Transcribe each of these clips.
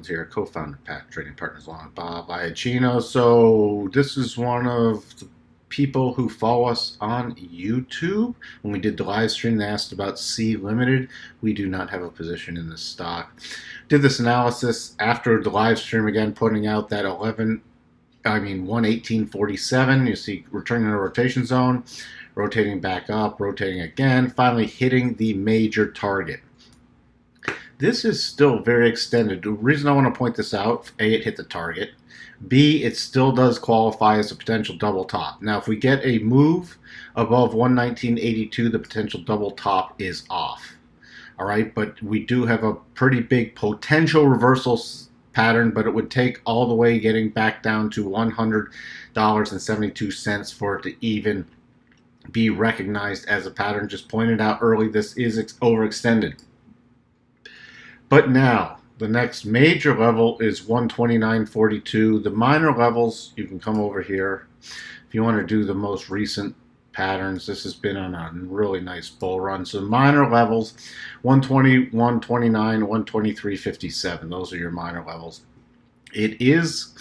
Reynolds here, co-founder of Pat Trading Partners along with Bob Iacchino. So this is one of the people who follow us on YouTube. When we did the live stream, they asked about C Limited. We do not have a position in this stock. Did this analysis after the live stream again, putting out that 118.47. You see returning to the rotation zone, rotating back up, rotating again, finally hitting the major target. This is still very extended. The reason I want to point this out, A, it hit the target. B, it still does qualify as a potential double top. Now, if we get a move above 119.82, the potential double top is off. All right, but we do have a pretty big potential reversal pattern, but it would take all the way getting back down to $100.72 for it to even be recognized as a pattern. Just pointed out early, this is overextended. But now, the next major level is 129.42. The minor levels, you can come over here. If you want to do the most recent patterns, this has been on a really nice bull run. So minor levels, 120, 129, 123.57. Those are your minor levels. It is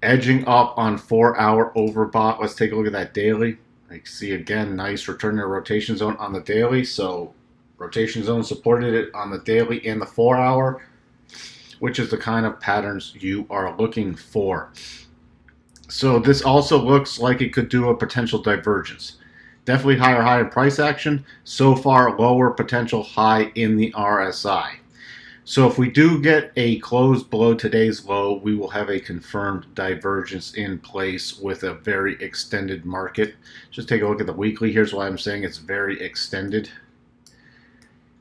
edging up on 4-hour overbought. Let's take a look at that daily. I see again, nice return to rotation zone on the daily. So rotation zone supported it on the daily and the 4-hour, which is the kind of patterns you are looking for. So this also looks like it could do a potential divergence. Definitely higher high in price action. So far, lower potential high in the RSI. So if we do get a close below today's low, we will have a confirmed divergence in place with a very extended market. Just take a look at the weekly. Here's why I'm saying it's very extended.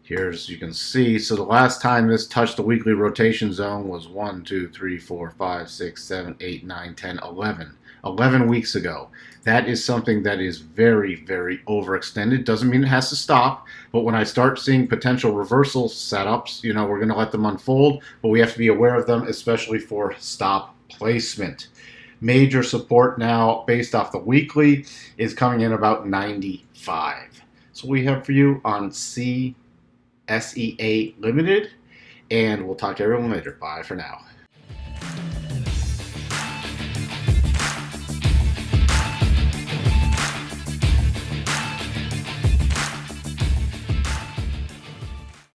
Here's, you can see, so the last time this touched the weekly rotation zone was 1, 2, 3, 4, 5, 6, 7, 8, 9, 10, 11. 11 weeks ago. That is something that is very, very overextended. Doesn't mean it has to stop, but when I start seeing potential reversal setups, we're going to let them unfold, but we have to be aware of them, especially for stop placement. Major support now, based off the weekly, is coming in about 95. So we have for you on SEA Limited, and we'll talk to everyone later. Bye for now.